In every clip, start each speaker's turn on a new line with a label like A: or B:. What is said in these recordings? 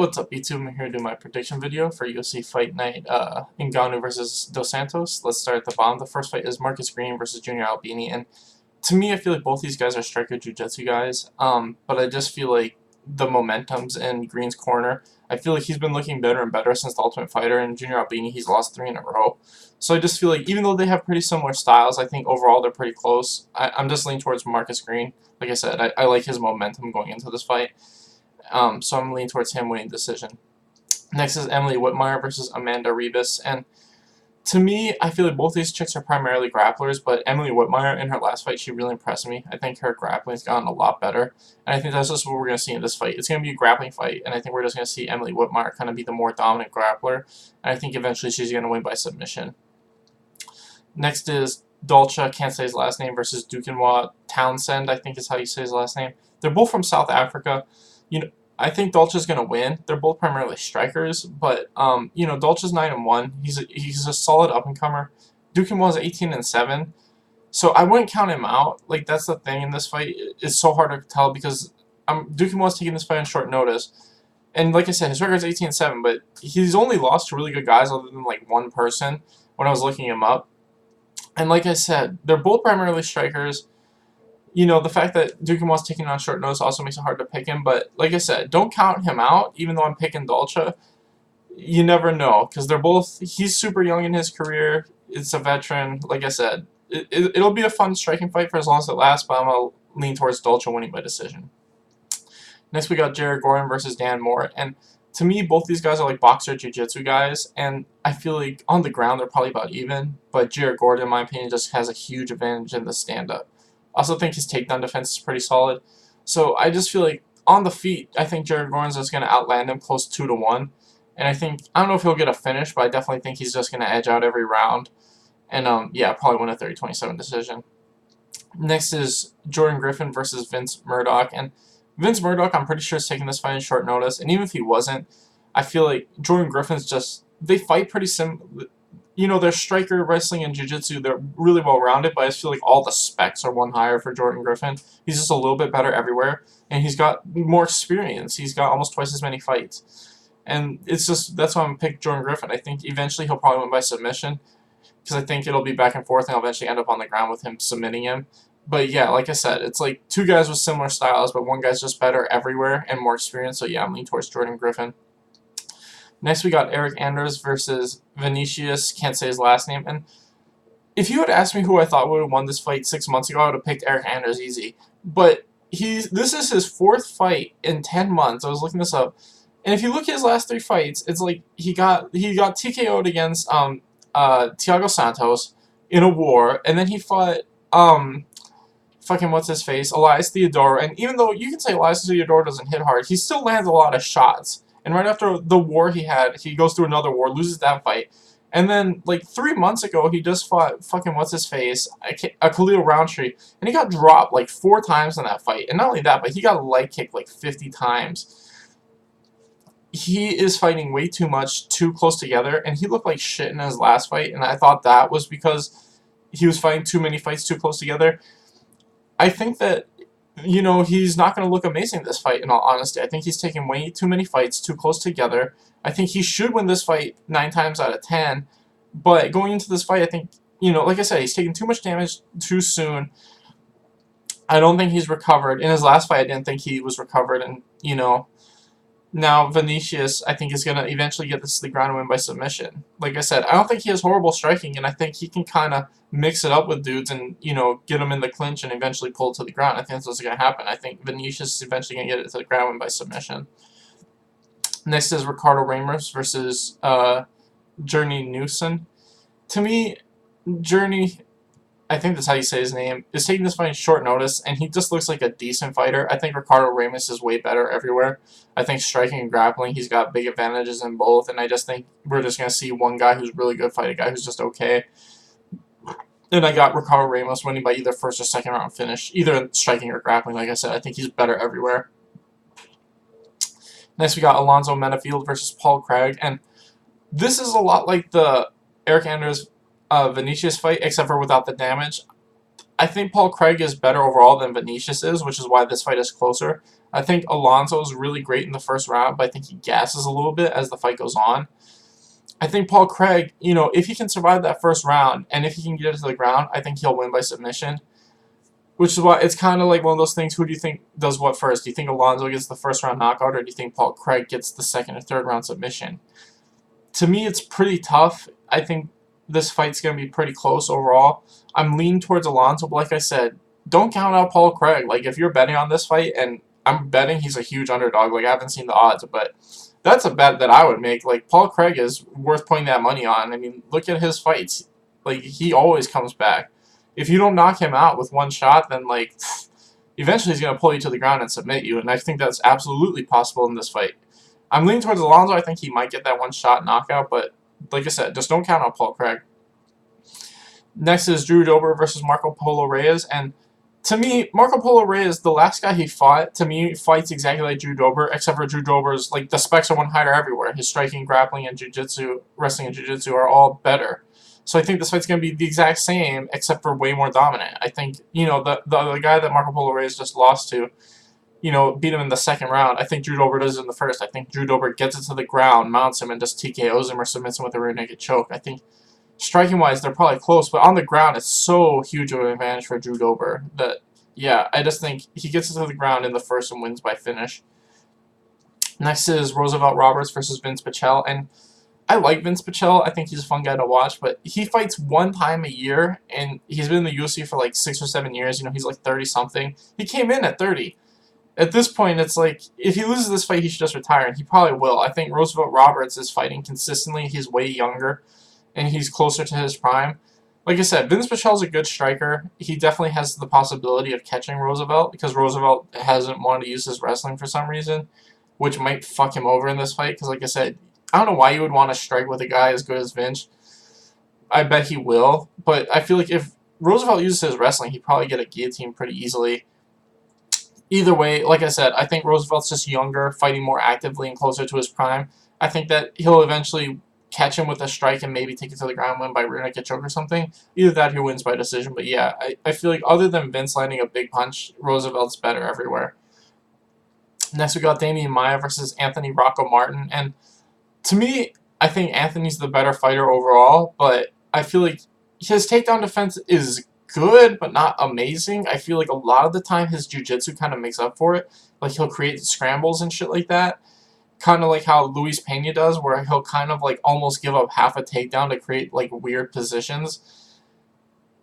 A: What's up, YouTube? I'm here to do my prediction video for UFC Fight Night Ngannou versus Dos Santos. Let's start at the bottom. The first fight is Marcus Green versus Junior Albini, and to me, I feel like both these guys are striker jiu-jitsu guys, but I just feel like the momentum's in Green's corner. I feel like he's been looking better and better since the Ultimate Fighter, and Junior Albini, he's lost 3 in a row. So I just feel like even though they have pretty similar styles, I think overall they're pretty close. I'm just leaning towards Marcus Green. Like I said, I like his momentum going into this fight. So I'm leaning towards him winning decision. Next is Emily Whitmire versus Amanda Ribas, and to me, I feel like both these chicks are primarily grapplers, but Emily Whitmire, in her last fight, she really impressed me. I think her grappling's gotten a lot better, and I think that's just what we're going to see in this fight. It's going to be a grappling fight, and I think we're just going to see Emily Whitmire kind of be the more dominant grappler, and I think eventually she's going to win by submission. Next is Dolce, can't say his last name, versus Dukinwa Townsend, I think is how you say his last name. They're both from South Africa. I think Dolce's gonna win. They're both primarily strikers, but Dolce's 9-1. He's a solid up and comer. Dukinwa's 18-7, so I wouldn't count him out. Like, that's the thing in this fight. It's so hard to tell because Dukinwa's taking this fight on short notice, and like I said, his record's 18-7, but he's only lost to really good guys other than like one person when I was looking him up. And like I said, they're both primarily strikers. The fact that Dukinwa's taking on short notice also makes it hard to pick him, but like I said, don't count him out, even though I'm picking Dolce. You never know, because he's super young in his career, it's a veteran, like I said. It'll be a fun striking fight for as long as it lasts, but I'm going to lean towards Dolce winning by decision. Next we got Jared Gordon versus Dan Moore, and to me, both these guys are like boxer jiu-jitsu guys, and I feel like on the ground they're probably about even, but Jared Gordon, in my opinion, just has a huge advantage in the stand-up. I also think his takedown defense is pretty solid. So I just feel like on the feet, I think Jared Gordon's just going to outland him close 2-1. And I don't know if he'll get a finish, but I definitely think he's just going to edge out every round. And yeah, probably win a 30-27 decision. Next is Jordan Griffin versus Vince Murdoch. And Vince Murdoch, I'm pretty sure, is taking this fight on short notice. And even if he wasn't, I feel like Jordan Griffin's they fight pretty similar. They're striker, wrestling, and jiu-jitsu. They're really well-rounded, but I just feel like all the specs are one higher for Jordan Griffin. He's just a little bit better everywhere, and he's got more experience. He's got almost twice as many fights. And that's why I'm going to pick Jordan Griffin. I think eventually he'll probably win by submission, because I think it'll be back and forth, and I'll eventually end up on the ground with him submitting him. But yeah, like I said, it's like two guys with similar styles, but one guy's just better everywhere and more experienced, so yeah, I'm leaning towards Jordan Griffin. Next, we got Eric Anders versus Vinicius, can't say his last name. And if you had asked me who I thought would have won this fight 6 months ago, I would have picked Eric Anders easy. But this is his 4th fight in 10 months. I was looking this up. And if you look at his last 3 fights, it's like he got TKO'd against Thiago Santos in a war, and then he fought fucking what's-his-face, Elias Theodorou. And even though you can say Elias Theodorou doesn't hit hard, he still lands a lot of shots. And right after the war he goes through another war, loses that fight. And then, like, 3 months ago, he just fought fucking what's-his-face, a Khalil Roundtree, and he got dropped, like, 4 times in that fight. And not only that, but he got leg kicked, like, 50 times. He is fighting way too much, too close together, and he looked like shit in his last fight, and I thought that was because he was fighting too many fights too close together. I think that he's not going to look amazing this fight, in all honesty. I think he's taking way too many fights too close together. I think he should win this fight 9 times out of 10. But going into this fight, I think, like I said, he's taking too much damage too soon. I don't think he's recovered. In his last fight, I didn't think he was recovered. And, now Vinicius, I think, is going to eventually get this to the ground and win by submission. Like I said, I don't think he has horrible striking, and I think he can kind of mix it up with dudes and, get them in the clinch and eventually pull it to the ground. I think that's what's going to happen. I think Vinicius is eventually going to get it to the ground and win by submission. Next is Ricardo Ramos versus Journey Newson. To me, Journey, I think that's how you say his name, is taking this fight in short notice, and he just looks like a decent fighter. I think Ricardo Ramos is way better everywhere. I think striking and grappling, he's got big advantages in both, and I just think we're just going to see one guy who's really good fight a guy who's just okay. And I got Ricardo Ramos winning by either first or second round finish, either striking or grappling. Like I said, I think he's better everywhere. Next, we got Alonzo Menafield versus Paul Craig, and this is a lot like the Eric Anders Vinicius fight, except for without the damage. I think Paul Craig is better overall than Vinicius is, which is why this fight is closer. I think Alonso is really great in the first round, but I think he gasses a little bit as the fight goes on. I think Paul Craig, if he can survive that first round and if he can get it to the ground, I think he'll win by submission. Which is why it's kind of like one of those things, who do you think does what first? Do you think Alonso gets the first round knockout, or do you think Paul Craig gets the second or third round submission? To me, it's pretty tough. I think this fight's going to be pretty close overall. I'm leaning towards Alonso, but like I said, don't count out Paul Craig. Like, if you're betting on this fight, and I'm betting he's a huge underdog, like, I haven't seen the odds, but that's a bet that I would make. Like, Paul Craig is worth putting that money on. I mean, look at his fights. Like, he always comes back. If you don't knock him out with one shot, then, like, eventually he's going to pull you to the ground and submit you, and I think that's absolutely possible in this fight. I'm leaning towards Alonso. I think he might get that one-shot knockout, but like I said, just don't count on Paul Craig. Next is Drew Dober versus Marco Polo Reyes, and to me, Marco Polo Reyes, the last guy he fought, to me, fights exactly like Drew Dober, except for Drew Dober's, like, the specs are one higher everywhere. His striking, grappling, and jiu-jitsu, wrestling and jiu-jitsu are all better. So I think this fight's going to be the exact same, except for way more dominant. I think, the guy that Marco Polo Reyes just lost to, beat him in the second round. I think Drew Dober does it in the first. I think Drew Dober gets it to the ground, mounts him, and just TKOs him or submits him with a rear naked choke. I think striking-wise, they're probably close, but on the ground, it's so huge of an advantage for Drew Dober that, yeah, I just think he gets it to the ground in the first and wins by finish. Next is Roosevelt Roberts versus Vince Pichel, and I like Vince Pichel. I think he's a fun guy to watch, but he fights one time a year, and he's been in the UFC for like 6 or 7 years. He's like 30-something. He came in at 30. At this point, it's like, if he loses this fight, he should just retire, and he probably will. I think Roosevelt Roberts is fighting consistently. He's way younger, and he's closer to his prime. Like I said, Vince Pichel's a good striker. He definitely has the possibility of catching Roosevelt, because Roosevelt hasn't wanted to use his wrestling for some reason, which might fuck him over in this fight, because like I said, I don't know why you would want to strike with a guy as good as Vince. I bet he will, but I feel like if Roosevelt uses his wrestling, he'd probably get a guillotine pretty easily. Either way, like I said, I think Roosevelt's just younger, fighting more actively and closer to his prime. I think that he'll eventually catch him with a strike and maybe take it to the ground, win by rear naked choke or something. Either that, he wins by decision. But yeah, I feel like other than Vince landing a big punch, Roosevelt's better everywhere. Next, we got Damian Maia versus Anthony Rocco Martin, and to me, I think Anthony's the better fighter overall, but I feel like his takedown defense is good, but not amazing. I feel like a lot of the time his jiu-jitsu kind of makes up for it. Like, he'll create scrambles and shit like that. Kind of like how Luis Pena does, where he'll kind of like almost give up half a takedown to create like weird positions.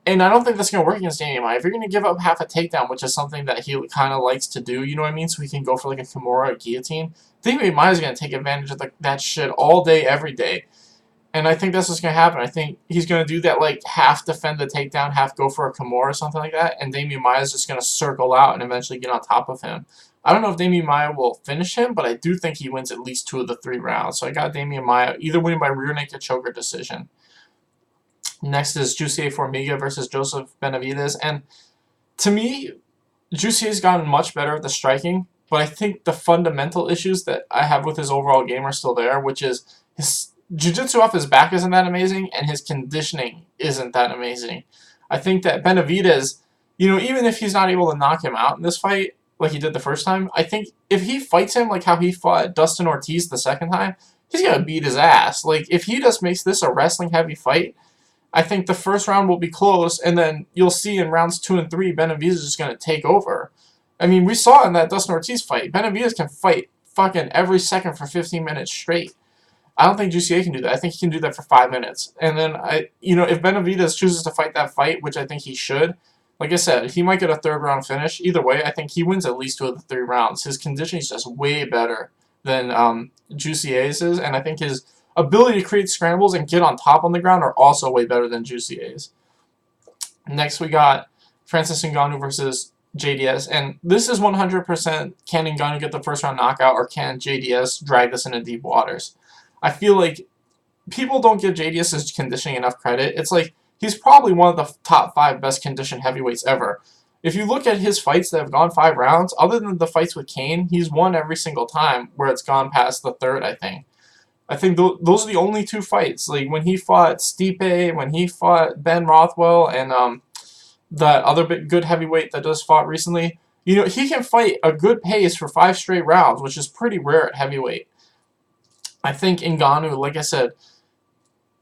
A: And I don't think that's going to work against Damian Maia. If you're going to give up half a takedown, which is something that he kind of likes to do, you know what I mean? So he can go for like a Kimura or guillotine. Damian Maia is going to take advantage of that shit all day, every day. And I think that's what's going to happen. I think he's going to do that, like, half defend the takedown, half go for a Kimura or something like that. And Damian Maia is just going to circle out and eventually get on top of him. I don't know if Damian Maia will finish him, but I do think he wins at least 2 of the 3 rounds. So I got Damian Maia either winning by rear naked choke or decision. Next is Jussier Formiga versus Joseph Benavidez. And to me, Jussier's gotten much better at the striking, but I think the fundamental issues that I have with his overall game are still there, which is his jiu-jitsu off his back isn't that amazing, and his conditioning isn't that amazing. I think that Benavidez, even if he's not able to knock him out in this fight, like he did the first time, I think if he fights him like how he fought Dustin Ortiz the second time, he's going to beat his ass. Like, if he just makes this a wrestling-heavy fight, I think the first round will be close, and then you'll see in rounds 2 and 3, Benavidez is just going to take over. I mean, we saw in that Dustin Ortiz fight, Benavidez can fight fucking every second for 15 minutes straight. I don't think Jussier can do that. I think he can do that for 5 minutes. And then, if Benavidez chooses to fight that fight, which I think he should, like I said, he might get a 3rd round finish. Either way, I think he wins at least 2 of the 3 rounds. His conditioning is just way better than Jussier's is, and I think his ability to create scrambles and get on top on the ground are also way better than Jussier's. Next, we got Francis Ngannou versus JDS, and this is 100% can Ngannou get the first round knockout, or can JDS drag this into deep waters? I feel like people don't give JDS's conditioning enough credit. It's like, he's probably one of the top 5 best conditioned heavyweights ever. If you look at his fights that have gone 5 rounds, other than the fights with Kane, he's won every single time where it's gone past the 3rd, I think. I think those are the only 2 fights. Like, when he fought Stipe, when he fought Ben Rothwell, and that other good heavyweight that just fought recently, You know, he can fight a good pace for 5 straight rounds, which is pretty rare at heavyweight. I think Ngannou, like I said,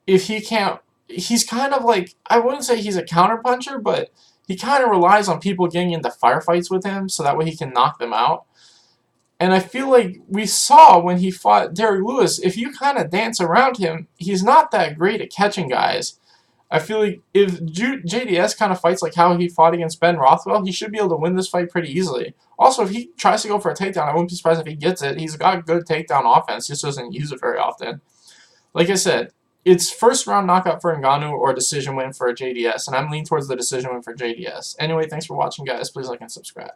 A: if he can't, he's kind of like, I wouldn't say he's a counterpuncher, but he kind of relies on people getting into firefights with him so that way he can knock them out. And I feel like we saw when he fought Derrick Lewis, if you kind of dance around him, he's not that great at catching guys. I feel like if JDS kind of fights like how he fought against Ben Rothwell, he should be able to win this fight pretty easily. Also, if he tries to go for a takedown, I wouldn't be surprised if he gets it. He's got good takedown offense, just doesn't use it very often. Like I said, it's first round knockout for Ngannou or decision win for JDS, and I'm leaning towards the decision win for JDS. Anyway, thanks for watching, guys. Please like and subscribe.